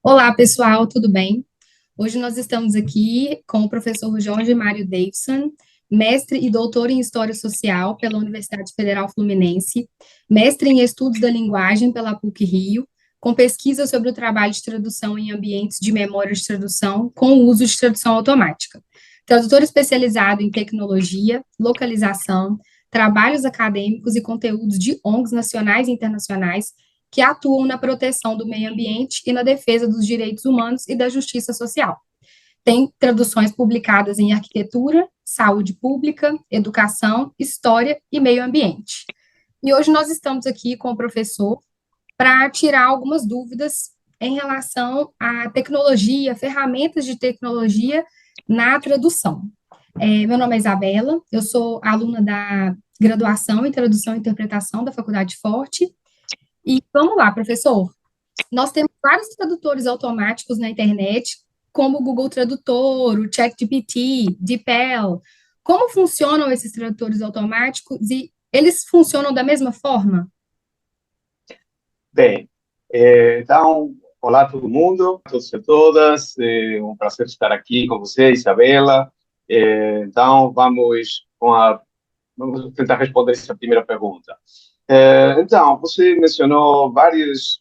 Olá, pessoal, tudo bem? Hoje nós estamos aqui com o professor Jorge Mário Davidson, mestre e doutor em História Social pela Universidade Federal Fluminense, mestre em Estudos da Linguagem pela PUC-Rio, com pesquisa sobre o trabalho de tradução em ambientes de memória de tradução com o uso de tradução automática. Tradutor especializado em tecnologia, localização, trabalhos acadêmicos e conteúdos de ONGs nacionais e internacionais que atuam na proteção do meio ambiente e na defesa dos direitos humanos e da justiça social. Tem traduções publicadas em arquitetura, saúde pública, educação, história e meio ambiente. E hoje nós estamos aqui com o professor para tirar algumas dúvidas em relação à tecnologia, ferramentas de tecnologia na tradução. Meu nome é Isabela, eu sou aluna da graduação em Tradução e Interpretação da Faculdade Forte. E vamos lá, professor. Nós temos vários tradutores automáticos na internet, como o Google Tradutor, o ChatGPT, DeepL. Como funcionam esses tradutores automáticos e eles funcionam da mesma forma? Bem, então, olá a todo mundo, a todos e a todas. É um prazer estar aqui com você, Isabela. Então, vamos tentar responder essa primeira pergunta. Então, você mencionou várias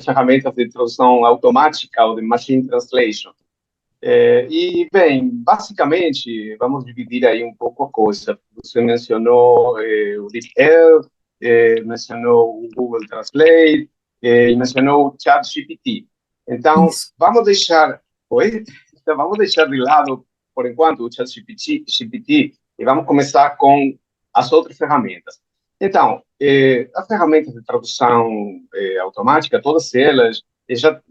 ferramentas de tradução automática ou de machine translation. Bem, basicamente, vamos dividir aí um pouco a coisa. Você mencionou o DeepL, mencionou o Google Translate, e mencionou o ChatGPT. Então, Isso. oi? Então, vamos deixar de lado, por enquanto, o ChatGPT e vamos começar com as outras ferramentas. Então, as ferramentas de tradução automática, todas elas,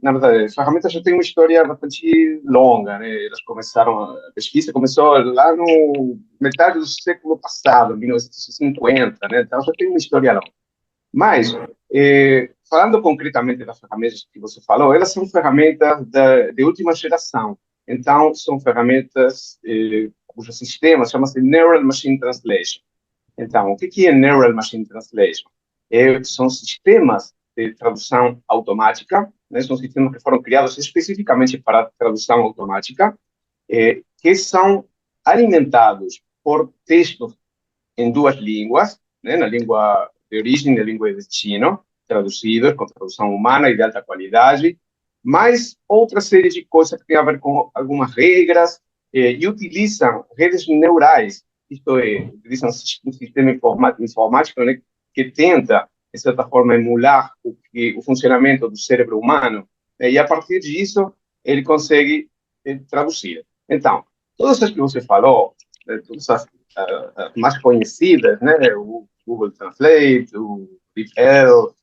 na verdade, as ferramentas já têm uma história bastante longa, né? A pesquisa começou lá no metade do século passado, 1950, né? Então já tem uma história longa. Mas, falando concretamente das ferramentas que você falou, elas são ferramentas de última geração. Então, são ferramentas cujo sistema chama-se Neural Machine Translation. Então, o que é Neural Machine Translation? São sistemas de tradução automática, né? São sistemas que foram criados especificamente para tradução automática, que são alimentados por textos em duas línguas, né? Na língua de origem e na língua de destino, traduzidos com tradução humana e de alta qualidade, mais outra série de coisas que têm a ver com algumas regras, e utilizam redes neurais, isto é, utilizam um sistema informático, né, que tenta, de certa forma, emular o funcionamento do cérebro humano, e a partir disso ele consegue traduzir. Então, todas as que você falou, todas as mais conhecidas, né, o Google Translate, o DeepL,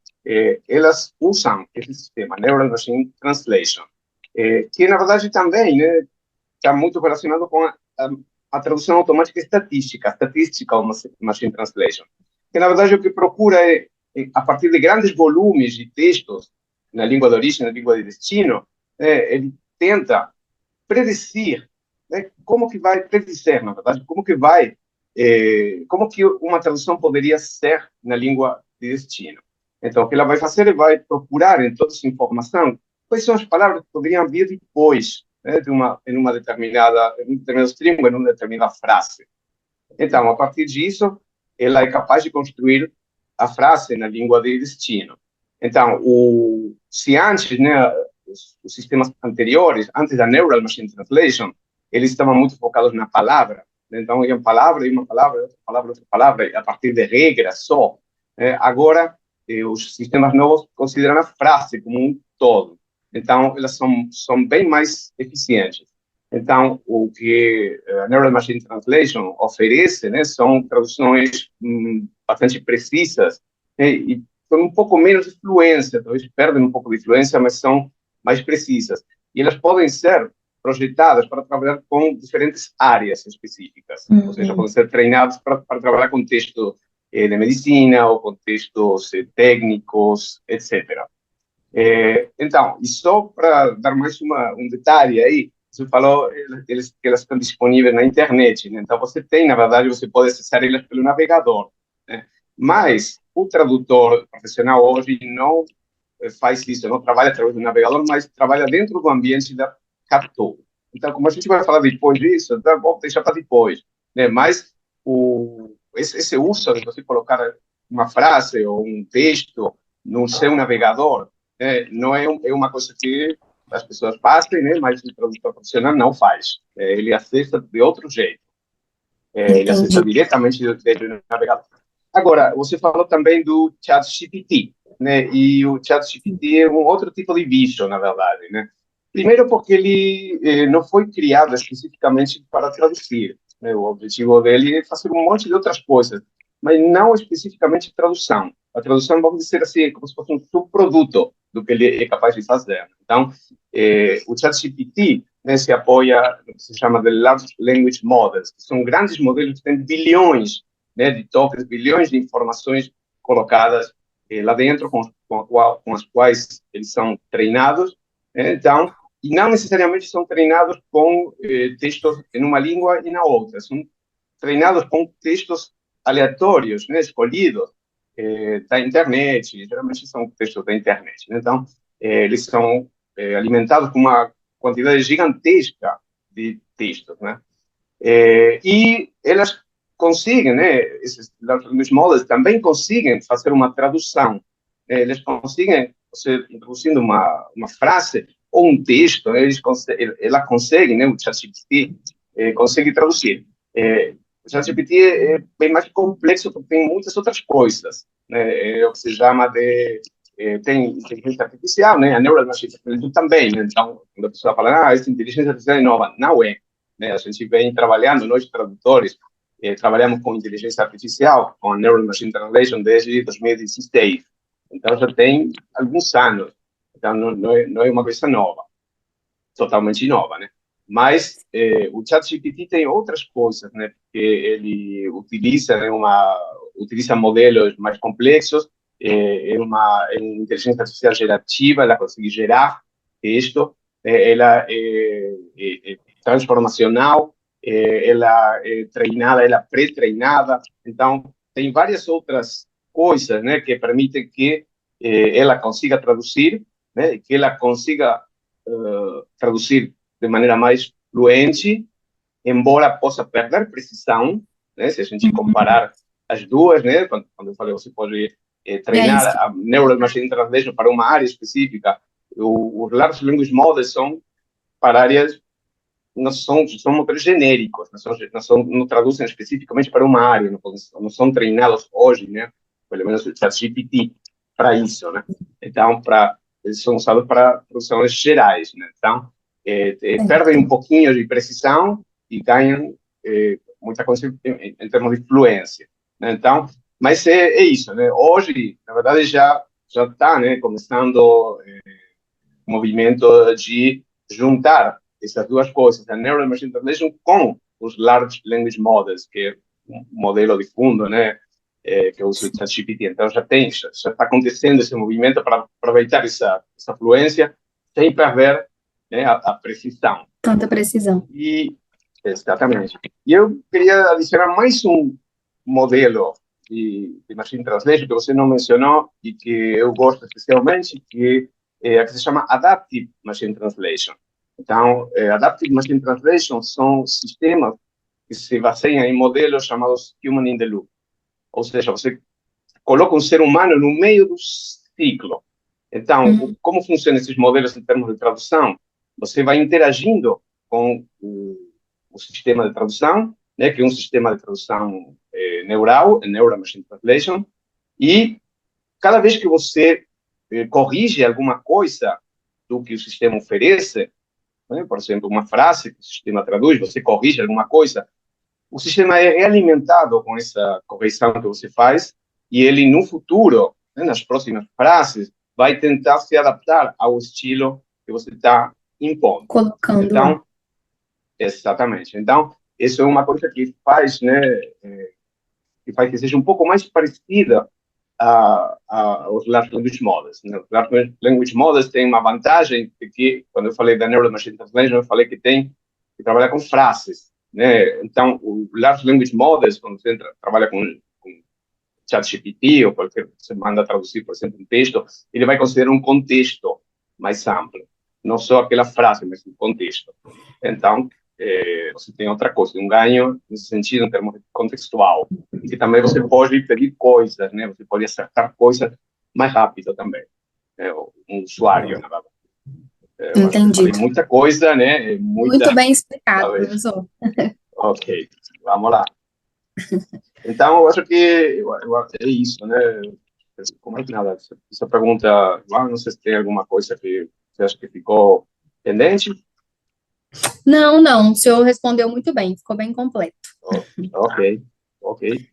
elas usam esse sistema, Neural Machine Translation, que na verdade também, né, está muito relacionado com a tradução automática estatística, Statistical Machine Translation, que na verdade o que procura a partir de grandes volumes de textos na língua de origem, na língua de destino, ele tenta predecir, né, como que vai predizer, na verdade, como que uma tradução poderia ser na língua de destino. Então, o que ela vai fazer é vai procurar em toda essa informação quais são as palavras que poderiam vir depois, né, em um determinado string, em uma determinada frase. Então, a partir disso, ela é capaz de construir a frase na língua de destino. Então, se antes, né, os sistemas anteriores, antes da Neural Machine Translation, eles estavam muito focados na palavra. Então, iam palavra, e uma palavra, outra palavra, outra palavra, a partir de regras só. Agora, os sistemas novos consideram a frase como um todo. Então, elas são bem mais eficientes. Então, o que a Neural Machine Translation oferece, né, são traduções bastante precisas, né, e com um pouco menos de fluência, talvez perdem um pouco de fluência, mas são mais precisas. E elas podem ser projetadas para trabalhar com diferentes áreas específicas, ou seja, podem ser treinadas para trabalhar com texto de medicina ou com textos técnicos, etc. Então, e só para dar mais um detalhe aí, você falou que elas estão disponíveis na internet, né? Então você tem, na verdade, você pode acessar elas pelo navegador, né? Mas o tradutor profissional hoje não faz isso, não trabalha através do navegador, mas trabalha dentro do ambiente da captou. Então, como a gente vai falar depois disso, então, vou deixar para depois, né? Mas esse uso de você colocar uma frase ou um texto no seu navegador, né, não é uma coisa que as pessoas fazem, né, mas o tradutor profissional não faz. Ele acessa de outro jeito. Ele acessa Entendi. diretamente desde o navegador. Agora, você falou também do ChatGPT, né? E o ChatGPT é um outro tipo de bicho, na verdade, né? Primeiro porque ele não foi criado especificamente para traduzir, né? O objetivo dele é fazer um monte de outras coisas, mas não especificamente tradução. A tradução, vamos dizer assim, é como se fosse um subproduto do que ele é capaz de fazer. Então, o ChatGPT, né, se apoia no que se chama de Large Language Models, que são grandes modelos que têm bilhões, né, de tokens, bilhões de informações colocadas lá dentro, com as quais eles são treinados. Então, e não necessariamente são treinados com textos em uma língua e na outra, são treinados com textos aleatórios, né, escolhidos da internet, geralmente são textos da internet. Né? Então, eles são alimentados com uma quantidade gigantesca de textos, né? E elas conseguem, né? Esses language models também conseguem fazer uma tradução. Eles conseguem, você introduzindo uma frase ou um texto, ela consegue, né? O ChatGPT consegue traduzir. O ChatGPT é bem mais complexo porque tem muitas outras coisas, né? É o que se chama de tem inteligência artificial, né? A neural machine intelligence também. Né? Então, quando a pessoa fala, essa inteligência artificial é nova, não é. Né? A gente vem trabalhando, nós tradutores, trabalhamos com inteligência artificial, com a Neural Machine Translation desde 2016. Então, já tem alguns anos. Então, não é uma coisa nova, totalmente nova, né? Mas o ChatGPT tem outras coisas, né? Porque ele utiliza, né, utiliza modelos mais complexos, é uma inteligência artificial gerativa, ela consegue gerar texto, ela é transformacional, ela é treinada, ela é pré-treinada. Então, tem várias outras coisas, né, que permitem que ela consiga traduzir, né, que ela consiga traduzir de maneira mais fluente, embora possa perder precisão, né, se a gente comparar as duas, né, quando eu falei, você pode É treinar isso. a Neural Machine Translation para uma área específica, os Large Language Models são para áreas, não são modelos genéricos, não traduzem especificamente para uma área, não são treinados hoje, né, pelo menos o ChatGPT, para isso, né, então, eles são usados para produções gerais, né, então, perdem um pouquinho de precisão e ganham muita coisa em termos de fluência, né, então, mas é isso, né, hoje, na verdade, já está, né, começando o movimento de juntar essas duas coisas, a Neural Machine Translation com os Large Language Models, que é um modelo de fundo, né, que usa o ChatGPT. Então já está acontecendo esse movimento para aproveitar essa fluência sem perder, né, a precisão. Tanta precisão. E, exatamente. E eu queria adicionar mais um modelo de Machine Translation que você não mencionou e que eu gosto especialmente, que é a que se chama Adaptive Machine Translation. Então, Adaptive Machine Translation são sistemas que se baseiam em modelos chamados Human in the Loop. Ou seja, você coloca um ser humano no meio do ciclo. Então, como funcionam esses modelos em termos de tradução? Você vai interagindo com o sistema de tradução, né, que é um sistema de tradução neural, Neural Machine Translation, e cada vez que você corrige alguma coisa do que o sistema oferece, né, por exemplo, uma frase que o sistema traduz, você corrige alguma coisa, o sistema é realimentado com essa correção que você faz e ele, no futuro, né, nas próximas frases, vai tentar se adaptar ao estilo que você está impondo. Colocando lá. Então, exatamente. Então, isso é uma coisa que faz, né, que faz que seja um pouco mais parecida aos Large Language Models. Né? Os Large Language Models têm uma vantagem que, quando eu falei da Neural Machine Translation, eu falei que tem que trabalhar com frases. Né? Então, o Large Language Models, quando você trabalha com ChatGPT ou qualquer, você manda traduzir, por exemplo, um texto, ele vai considerar um contexto mais amplo, não só aquela frase, mas um contexto. Então, você tem outra coisa, um ganho nesse sentido, em termos contextual, e que também você pode pedir coisas, né? Você pode acertar coisas mais rápido também, né? Um usuário, na verdade. Eu acho que eu falei Entendido. muita coisa, né? Muito Muita, bem explicado, talvez. professor. Ok, vamos lá. Então, eu acho que é isso, né? Como é que nada? Essa pergunta, não sei se tem alguma coisa que você acha que ficou pendente. Não, não, o senhor respondeu muito bem, ficou bem completo. Ok, ok.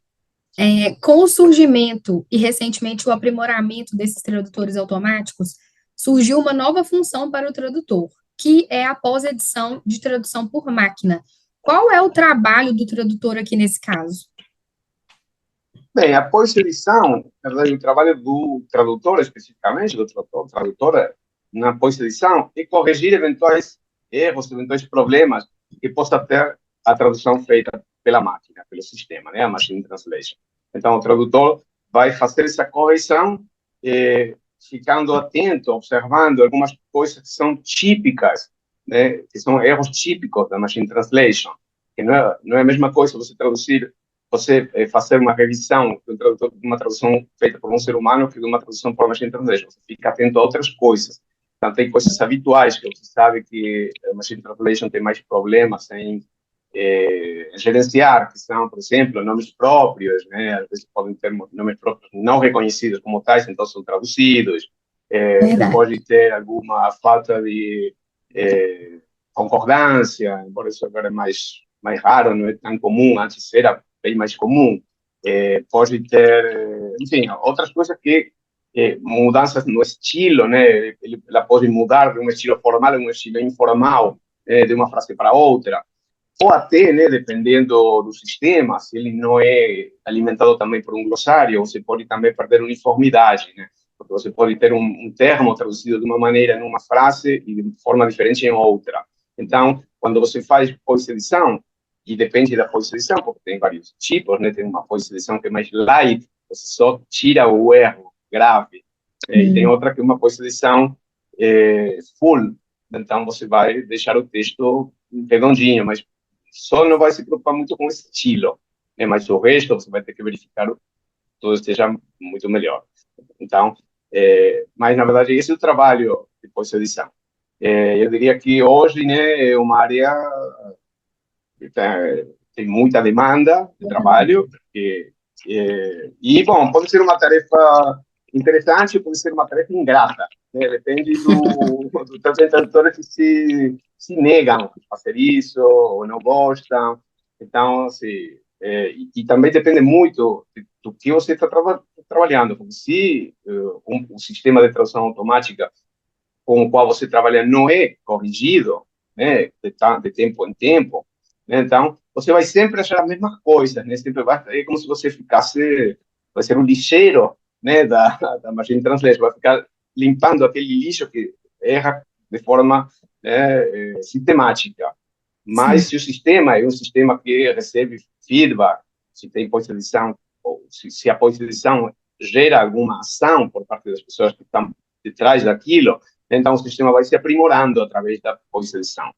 Com o surgimento e recentemente o aprimoramento desses tradutores automáticos, surgiu uma nova função para o tradutor, que é a pós-edição de tradução por máquina. Qual é o trabalho do tradutor aqui nesse caso? Bem, a pós-edição, na verdade, o trabalho do tradutor, especificamente, do tradutor, tradutora, na pós-edição, é corrigir eventuais erros, eventuais problemas que possa ter a tradução feita pela máquina, pelo sistema, né, a machine translation. Então, o tradutor vai fazer essa correção, ficando atento, observando algumas coisas que são típicas, né, que são erros típicos da machine translation, que não é a mesma coisa você traduzir você fazer uma revisão de uma tradução feita por um ser humano que de uma tradução por machine translation. Você fica atento a outras coisas. Então, tem coisas habituais que você sabe que a machine translation tem mais problemas em gerenciar, que são, por exemplo, nomes próprios, né? Às vezes podem ter nomes próprios não reconhecidos como tais, então são traduzidos. Você Verdade. pode ter alguma falta de concordância, embora isso agora é mais raro, não é tão comum, antes era bem mais comum. Pode ter, enfim, outras coisas que mudanças no estilo, né? Ela pode mudar de um estilo formal a um estilo informal, de uma frase para outra. Ou até, né, dependendo do sistema, se ele não é alimentado também por um glossário, você pode também perder uniformidade, né? Porque você pode ter um termo traduzido de uma maneira em uma frase e de forma diferente em outra. Então, quando você faz pós-edição, e depende da pós-edição, porque tem vários tipos, né? Tem uma pós-edição que é mais light, você só tira o erro grave, e tem outra que é uma pós-edição full, então você vai deixar o texto redondinho, mas só não vai se preocupar muito com o estilo, né? Mas o resto você vai ter que verificar que tudo esteja muito melhor. Então, mas na verdade esse é o trabalho de pós-edição. Eu diria que hoje, né, é uma área que tem muita demanda de trabalho, e, bom, pode ser uma tarefa interessante, pode ser uma tarefa ingrata, né? Depende do tradutores que se negam a fazer isso, ou não gostam. Então, assim, e também depende muito do que você está trabalhando, porque se um sistema de tradução automática com o qual você trabalha não é corrigido, né, de tempo em tempo, né, então você vai sempre achar as mesmas coisas, né, sempre é como se você ficasse, vai ser um lixeiro, né, da machine translation, vai ficar limpando aquele lixo que erra de forma, né, sistemática. Mas Sim. se o sistema é um sistema que recebe feedback, se tem pós-edição, ou se a pós-edição gera alguma ação por parte das pessoas que estão detrás daquilo, então o sistema vai se aprimorando através da pós-edição.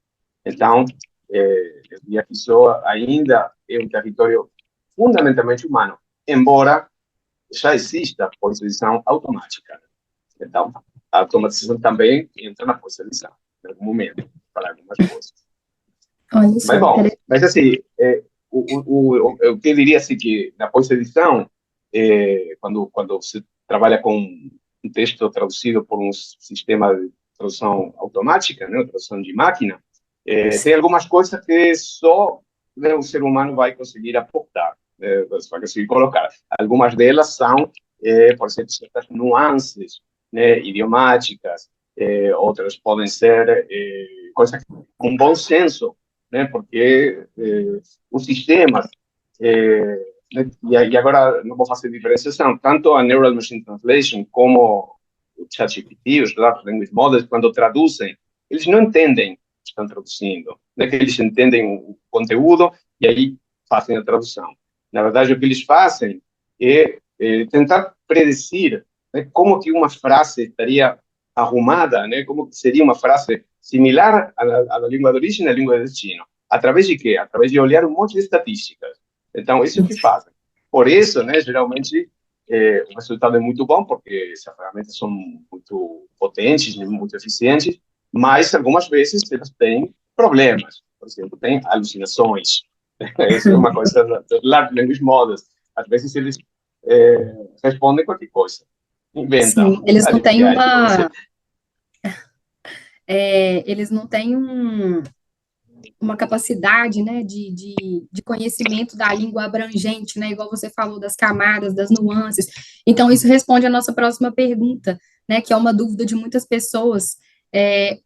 Então, eu diria que isso ainda é um território fundamentalmente humano, embora já exista pós-edição automática. Então, a automatização também entra na pós-edição, em algum momento, para algumas coisas. Olha Mas, só, bom, interessante. mas assim, eu diria assim que na pós-edição, quando você trabalha com um texto traduzido por um sistema de tradução automática, né, tradução de máquina, tem algumas coisas que só, né, o ser humano vai conseguir aportar, vai conseguir colocar. Algumas delas são, por exemplo, certas nuances, né, idiomáticas, outras podem ser coisas com bom senso, né? Porque os sistemas, e agora não vou fazer diferenciação, tanto a Neural Machine Translation como o ChatGPT, os Large Language Models, quando traduzem, eles não entendem o que estão traduzindo, né? Que eles entendem o conteúdo e aí fazem a tradução. Na verdade, o que eles fazem é tentar predecir, né, como que uma frase estaria arrumada, né, como que seria uma frase similar à língua de origem e à língua de destino. Através de quê? Através de olhar um monte de estatísticas. Então, isso é o que fazem. Por isso, né, geralmente, o resultado é muito bom, porque essas ferramentas são muito potentes, muito eficientes, mas algumas vezes elas têm problemas. Por exemplo, tem alucinações. Isso é uma coisa dos large language models. Às vezes eles respondem qualquer coisa, inventam. Sim, eles não têm Aliás, você eles não têm uma capacidade, né, de conhecimento da língua abrangente, né, igual você falou, das camadas, das nuances. Então, isso responde à nossa próxima pergunta, né, que é uma dúvida de muitas pessoas.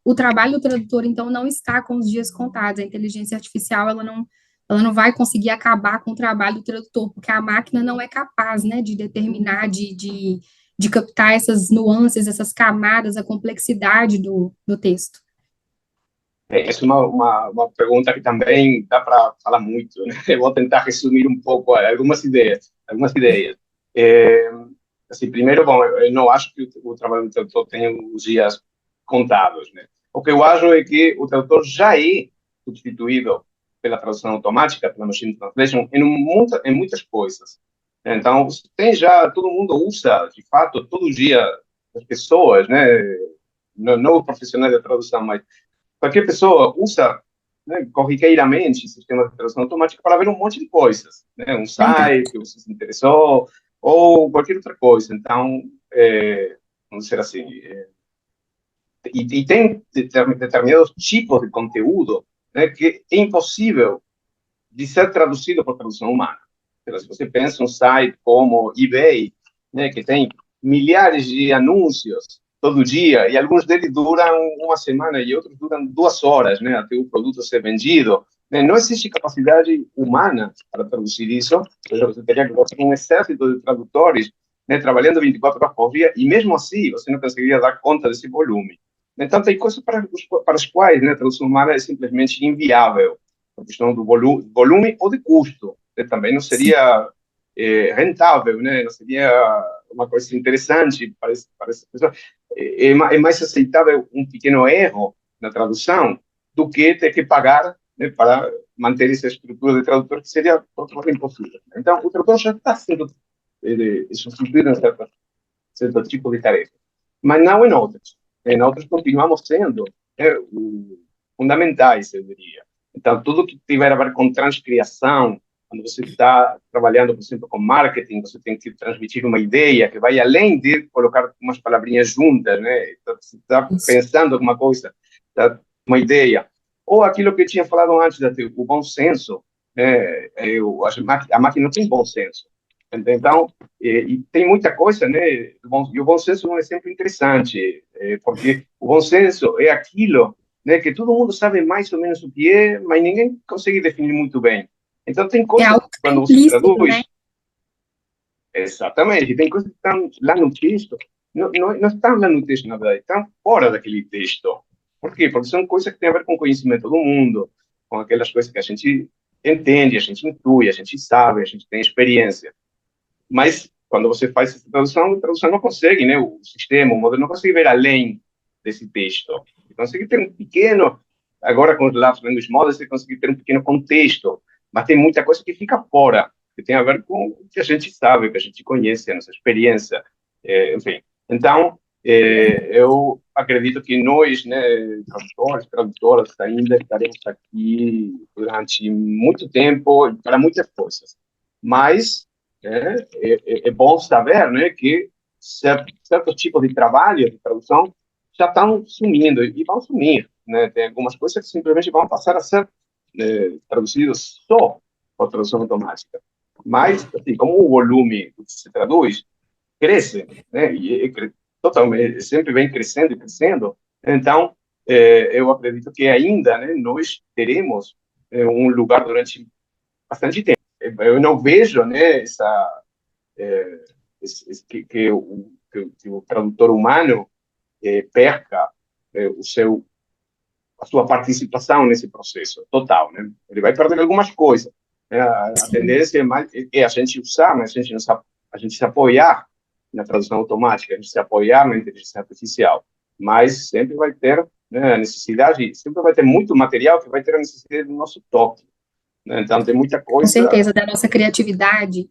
O trabalho do tradutor, então, não está com os dias contados. A inteligência artificial, ela não vai conseguir acabar com o trabalho do tradutor, porque a máquina não é capaz, né, de determinar, de captar essas nuances, essas camadas, a complexidade do texto. essa é uma pergunta que também dá para falar muito, né? Eu vou tentar resumir um pouco algumas ideias. Algumas ideias. É, assim, primeiro, bom, eu não acho que o trabalho do tradutor tenha os dias contados, né? O que eu acho é que o tradutor já é substituído pela tradução automática, pela machine translation, em muitas coisas. Então, você tem já, todo mundo usa, de fato, todo dia, as pessoas, né? Não os profissionais da tradução, mas qualquer pessoa usa, né, corriqueiramente sistemas de tradução automática para ver um monte de coisas, né? Um Verdade. site que você se interessou ou qualquer outra coisa. Então, vamos dizer assim, e tem determinados tipos de conteúdo, né, que é impossível de ser traduzido por tradução humana. Então, se você pensa um site como eBay, né, que tem milhares de anúncios todo dia, e alguns deles duram uma semana e outros duram 2 horas, né, até o produto ser vendido, né, não existe capacidade humana para traduzir isso. Você teria que ter um exército de tradutores, né, trabalhando 24 horas por dia, e mesmo assim você não conseguiria dar conta desse volume. Então, tem coisas para as quais, né, a tradução humana é simplesmente inviável, a questão do volume ou de custo. Né? Também não seria rentável, né? Não seria uma coisa interessante para essa pessoa. É mais aceitável um pequeno erro na tradução do que ter que pagar, né, para manter essa estrutura de tradutor, que seria totalmente impossível. Então, o tradutor já está sendo substituído em certo tipo de tarefa, mas não em outras. Em outras continuamos sendo fundamentais, eu diria. Então, tudo que tiver a ver com transcriação, quando você está trabalhando, por exemplo, com marketing, você tem que transmitir uma ideia que vai além de colocar umas palavrinhas juntas, né? Então, você está Isso. pensando alguma coisa, tá? Uma ideia. Ou aquilo que eu tinha falado antes, o bom senso, né? A máquina não tem bom senso. Então, e tem muita coisa, né? E o bom senso é um exemplo interessante, porque o bom senso é aquilo, né, que todo mundo sabe mais ou menos o que é, mas ninguém consegue definir muito bem. Então, tem É coisas algo que, que está quando você implícito, né? traduz, exatamente, tem coisas que estão lá no texto, não estão lá no texto, na verdade, estão fora daquele texto. Por quê? Porque são coisas que têm a ver com o conhecimento do mundo, com aquelas coisas que a gente entende, a gente intui, a gente sabe, a gente tem experiência. Mas, quando você faz essa tradução, a tradução não consegue, né? O sistema, o modelo não consegue ver além desse texto. Você consegue ter um pequeno, agora com os large language models, você consegue ter um pequeno contexto, mas tem muita coisa que fica fora, que tem a ver com o que a gente sabe, o que a gente conhece, a nossa experiência, enfim. Então, eu acredito que nós, né, tradutores, tradutoras, ainda estaremos aqui durante muito tempo para muitas coisas. Mas é bom saber, né, que certos tipos de trabalho, de tradução, já estão sumindo e vão sumir. Né? Tem algumas coisas que simplesmente vão passar a ser traduzidas só por tradução automática. Mas, assim, como o volume que se traduz cresce, né, e totalmente, sempre vem crescendo e crescendo, então, eu acredito que ainda, né, nós teremos um lugar durante bastante tempo. Eu não vejo, né, que o tradutor humano perca a sua participação nesse processo total, né? Ele vai perder algumas coisas. Né? A Sim. tendência é a gente usar, mas a gente não sabe a gente se apoiar na tradução automática, a gente se apoiar na inteligência artificial, mas sempre vai ter, né, a necessidade, sempre vai ter muito material que vai ter a necessidade do nosso toque, né? Então, tem muita Com coisa. certeza, da nossa criatividade.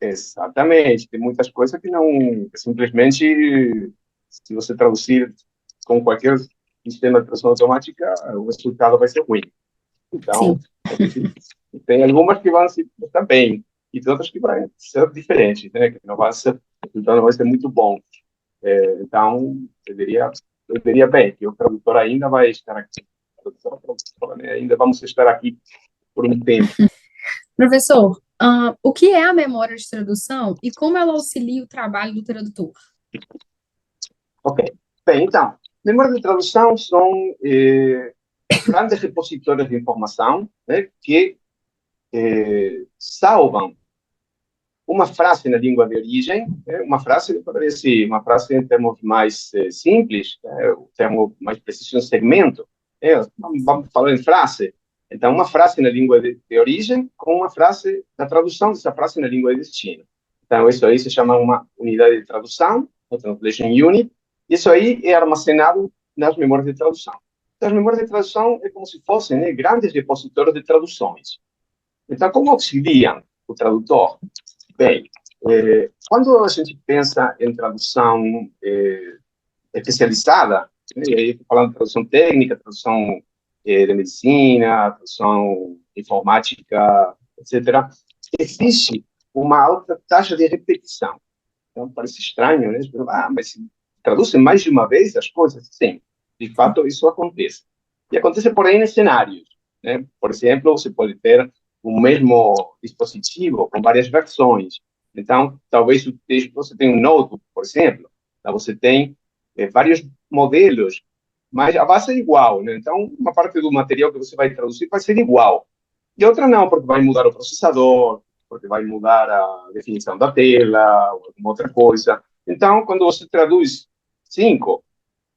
Exatamente, tem muitas coisas que não, simplesmente, se você traduzir com qualquer sistema de tradução automática, o resultado vai ser ruim. Então, Sim. a gente tem algumas que vão se estar bem, e tem outras que vão ser diferentes, né? Que não vai ser, o resultado não vai ser muito bom. Então, eu diria bem, que o tradutor ainda vai estar aqui. A tradutora, né? Ainda vamos estar aqui por um tempo. Professor, o que é a memória de tradução e como ela auxilia o trabalho do tradutor? Ok. Bem, então, memórias de tradução são grandes repositórios de informação, né, que salvam uma frase na língua de origem, né, uma frase, poderia ser uma frase em termos mais simples, o termo mais preciso, um segmento, vamos falar em frase. Então, uma frase na língua de origem com uma frase, na tradução dessa frase na língua de destino. Então, isso aí se chama uma unidade de tradução, a Translation Unit. Isso aí é armazenado nas memórias de tradução. Então, as memórias de tradução é como se fossem, né, grandes repositórios de traduções. Então, como auxiliam o tradutor? Bem, quando a gente pensa em tradução especializada, né, e aí falando de tradução técnica, tradução de medicina, tradução informática, etc., existe uma alta taxa de repetição. Então, parece estranho, né? Mas se traduzem mais de uma vez as coisas? Sim, de fato, isso acontece. E acontece, porém, em cenários, né? Por exemplo, você pode ter o mesmo dispositivo com várias versões. Então, talvez você tenha um notebook, por exemplo, então você tem vários modelos, mas a base é igual, né? Então, uma parte do material que você vai traduzir vai ser igual. E outra não, porque vai mudar o processador, porque vai mudar a definição da tela, ou alguma outra coisa. Então, quando você traduz 5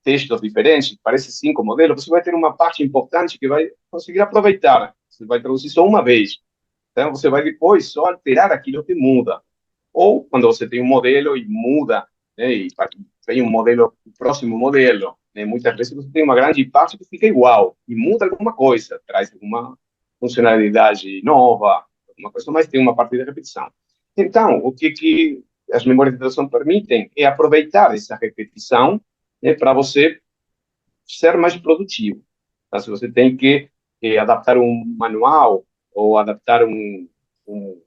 textos diferentes, parece 5 modelos, você vai ter uma parte importante que vai conseguir aproveitar. Você vai traduzir só uma vez. Então, você vai depois só alterar aquilo que muda. Ou quando você tem um modelo e muda, né, e vem um modelo, o próximo modelo, né, muitas vezes você tem uma grande parte que fica igual e muda alguma coisa, traz alguma funcionalidade nova, alguma coisa, mas tem uma parte de repetição. Então, o que as memórias de tradução permitem é aproveitar essa repetição, né, para você ser mais produtivo. Então, se você tem que adaptar um manual ou adaptar um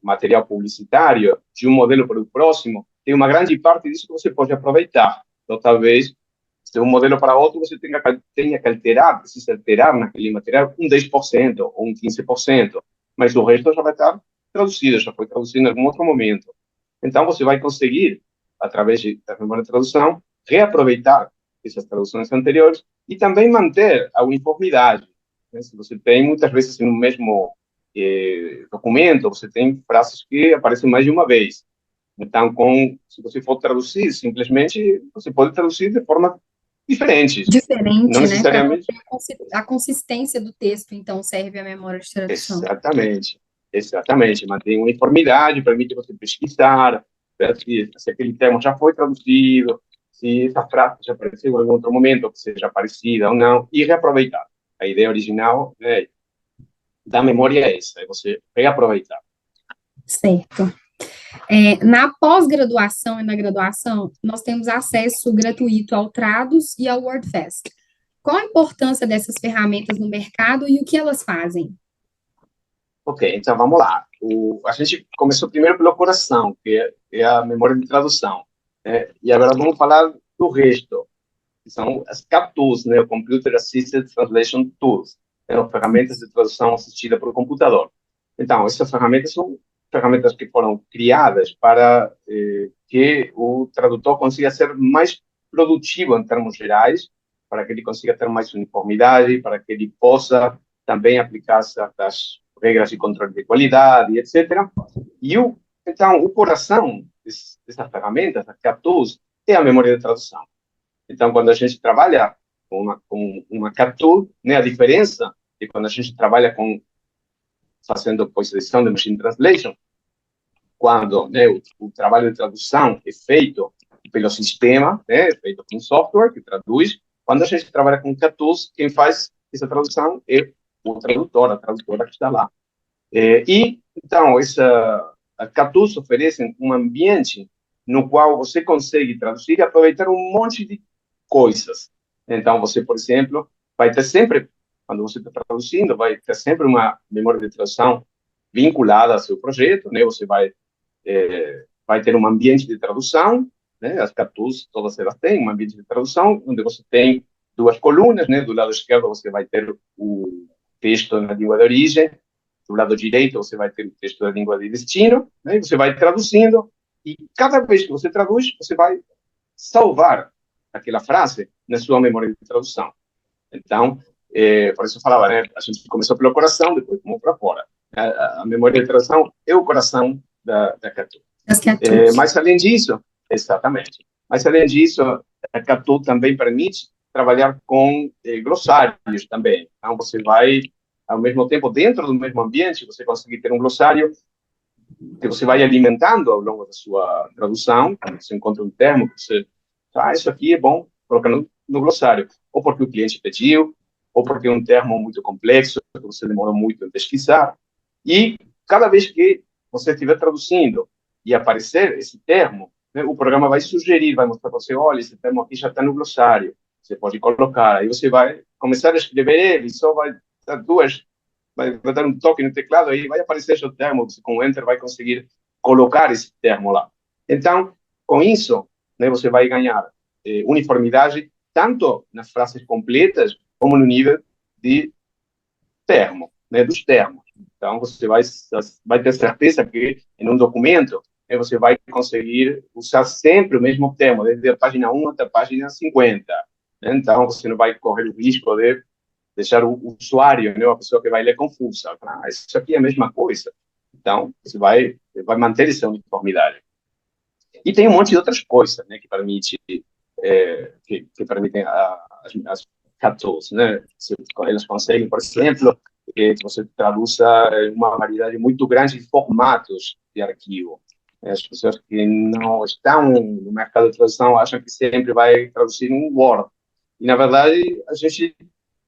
material publicitário de um modelo para o próximo, tem uma grande parte disso que você pode aproveitar. Então, talvez, de um modelo para outro, você tenha que alterar, precisa alterar naquele material um 10% ou um 15%, mas o resto já vai estar traduzido, já foi traduzido em algum outro momento. Então, você vai conseguir, através da memória de tradução, reaproveitar essas traduções anteriores e também manter a uniformidade, né? Se você tem, muitas vezes, no mesmo documento, você tem frases que aparecem mais de uma vez. Então, se você for traduzir, simplesmente, você pode traduzir de forma diferentes. Não Diferente, né? Para necessariamente. manter a consistência do texto, então, serve a memória de tradução. Exatamente. Exatamente. Mantém uniformidade, permite você pesquisar, ver se aquele termo já foi traduzido, se essa frase já apareceu em algum outro momento, que seja parecida ou não, e reaproveitar. A ideia original, né, da memória é essa, é você reaproveitar. Certo. Na pós-graduação e na graduação, nós temos acesso gratuito ao Trados e ao WordFest. Qual a importância dessas ferramentas no mercado e o que elas fazem? Ok, então vamos lá. A gente começou primeiro pelo coração, que é a memória de tradução, né? E agora vamos falar do resto, que são as CAT-tools, né? O Computer Assisted Translation Tools, né? As ferramentas de tradução assistida por computador. Então, essas ferramentas são ferramentas que foram criadas para que o tradutor consiga ser mais produtivo em termos gerais, para que ele consiga ter mais uniformidade, para que ele possa também aplicar certas regras de controle de qualidade, etc. Então, o coração dessas ferramentas, das CAT-tools, é a memória de tradução. Então, quando a gente trabalha com uma CAT-tool, né, a diferença é quando a gente trabalha fazendo, pois, edição de machine translation, quando, né, o trabalho de tradução é feito pelo sistema, né, é feito com software que traduz. Quando a gente trabalha com Catus, quem faz essa tradução é o tradutor, a tradutora que está lá. Então, a Catus oferece um ambiente no qual você consegue traduzir e aproveitar um monte de coisas. Então, você, por exemplo, vai ter sempre, quando você está traduzindo, vai ter sempre uma memória de tradução vinculada ao seu projeto, né? Você vai ter um ambiente de tradução, né? As Catus, todas elas têm um ambiente de tradução, onde você tem duas colunas, né? Do lado esquerdo você vai ter o texto na língua de origem, do lado direito você vai ter o texto da língua de destino, né? Você vai traduzindo, e cada vez que você traduz, você vai salvar aquela frase na sua memória de tradução. Então, por isso eu falava, né? A gente começou pelo coração, depois fomos para fora. A memória de tradução é o coração da Catu. Mas, além disso, exatamente. Mas, além disso, a Catu também permite trabalhar com glossários também. Então, você vai, ao mesmo tempo, dentro do mesmo ambiente, você consegue ter um glossário que você vai alimentando ao longo da sua tradução. Quando você encontra um termo, você isso aqui é bom, coloca no glossário. Ou porque o cliente pediu, ou porque é um termo muito complexo, que você demorou muito a pesquisar. E cada vez que você estiver traduzindo e aparecer esse termo, né, o programa vai sugerir, vai mostrar para você, olha, esse termo aqui já está no glossário, você pode colocar. Aí você vai começar a escrever ele, só vai dar vai dar um toque no teclado, aí vai aparecer esse termo, você com o Enter vai conseguir colocar esse termo lá. Então, com isso, né, você vai ganhar uniformidade tanto nas frases completas como no nível de termo, né, dos termos. Então, você vai ter certeza que em um documento você vai conseguir usar sempre o mesmo termo, desde a página 1 até a página 50. Né? Então, você não vai correr o risco de deixar o usuário, né, a pessoa que vai ler confusa. Isso aqui é a mesma coisa. Então, você vai manter essa uniformidade. E tem um monte de outras coisas, né, que permitem as Catus, né? Elas conseguem, por exemplo, que você traduza uma variedade muito grande de formatos de arquivo. As pessoas que não estão no mercado de tradução acham que sempre vai traduzir um Word. E, na verdade, a gente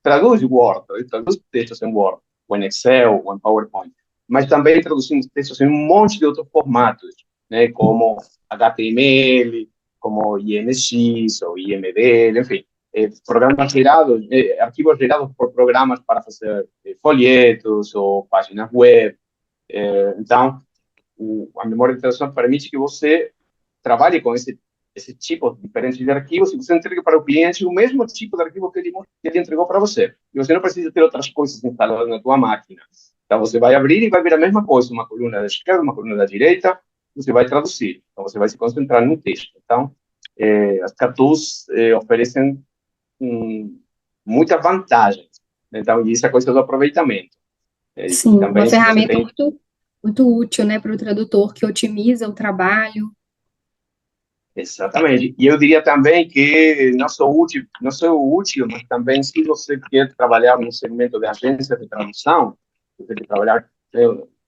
traduz Word, traduz textos em Word, ou em Excel, ou em PowerPoint. Mas também traduzimos textos em um monte de outros formatos, né? Como HTML, como INX ou IMDL, enfim, programas gerados, arquivos gerados por programas para fazer folhetos ou páginas web. Então, a memória de tradução permite que você trabalhe com esse tipo diferente de arquivos e você entrega para o cliente o mesmo tipo de arquivo que ele entregou para você. E você não precisa ter outras coisas instaladas na tua máquina. Então, você vai abrir e vai ver a mesma coisa, uma coluna da esquerda, uma coluna da direita, você vai traduzir. Então, você vai se concentrar no texto. Então, as Catus oferecem muitas vantagens. Então, isso é a coisa do aproveitamento. Sim, uma também, se você ferramenta tem muito útil, né, para o tradutor, que otimiza o trabalho. Exatamente. E eu diria também que não só útil, mas também se você quer trabalhar no segmento de agência de tradução, você quer trabalhar,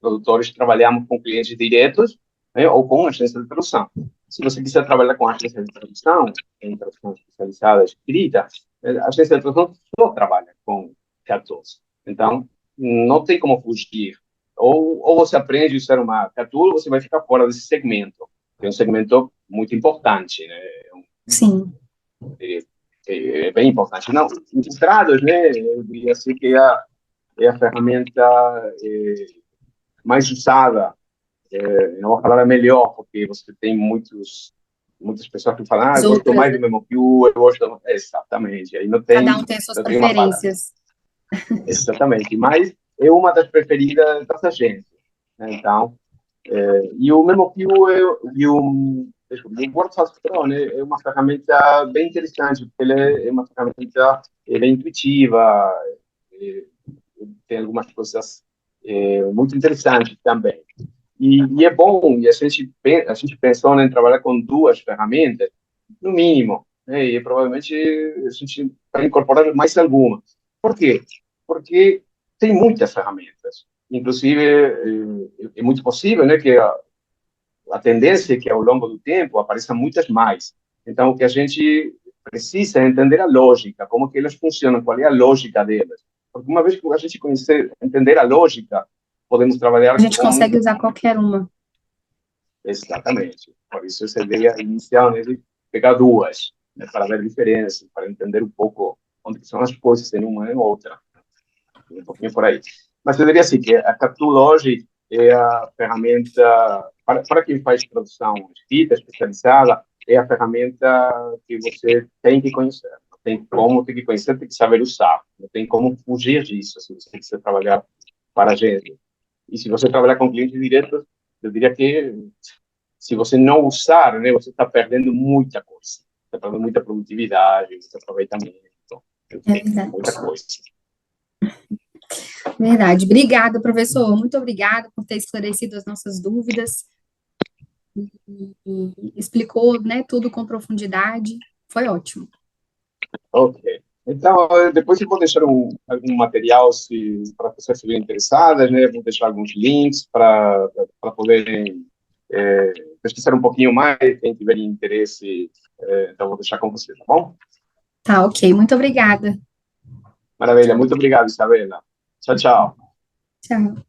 produtores trabalhamos com clientes diretos, né, ou com agência de tradução. Se você quiser trabalhar com agência de tradução, em tradução especializada, escrita, a agência de tradução só trabalha com 14. Então, não tem como fugir. Ou você aprende a usar uma Catur, ou você vai ficar fora desse segmento, que é um segmento muito importante, né? Sim. É bem importante. Não, Illustrados, né? Eu diria assim que é a ferramenta mais usada. Não vou falar a melhor, porque você tem muitas pessoas que falam, As eu gosto outras, mais do MemoQ, eu gosto... Exatamente, aí cada um tem as suas não tem uma palavra. preferências. Exatamente, mas é uma das preferidas das agências. Né? Então, e o MemoQ o WordFast Pro, né, é uma ferramenta bem interessante, porque ele é uma ferramenta bem intuitiva, é, tem algumas coisas muito interessantes também. E é bom, e a gente pensou em trabalhar com duas ferramentas, no mínimo, né, e provavelmente a gente vai incorporar mais alguma. Por quê? Porque tem muitas ferramentas. Inclusive, é muito possível, né, que a tendência é que ao longo do tempo apareçam muitas mais. Então, o que a gente precisa é entender a lógica, como que elas funcionam, qual é a lógica delas. Porque uma vez que a gente conhecer, entender a lógica, podemos A trabalhar gente com... consegue usar qualquer uma. Exatamente. Por isso, essa ideia inicial, né, de pegar duas, né, para ver diferenças, para entender um pouco onde são as coisas em uma e outra. Um pouquinho por aí. Mas eu diria assim, que a Captulogy é a ferramenta, para quem faz produção escrita, especializada, é a ferramenta que você tem que conhecer. Não tem como, tem que conhecer, tem que saber usar. Não tem como fugir disso, se você quiser trabalhar para a gente. E se você trabalhar com clientes diretos, eu diria que se você não usar, né, você está perdendo muita coisa. Está perdendo muita produtividade, muito aproveitamento, É enfim, muita verdade. coisa. Verdade. Obrigada, professor. Muito obrigada por ter esclarecido as nossas dúvidas e explicou, né, tudo com profundidade. Foi ótimo. Ok. Então, depois eu vou deixar algum material se para vocês estiverem interessadas, né? Vou deixar alguns links para poderem pesquisar um pouquinho mais, quem tiver interesse, então vou deixar com você, tá bom? Tá, ok. Muito obrigada. Maravilha, muito obrigado, Isabela. Tchau, tchau. Tchau.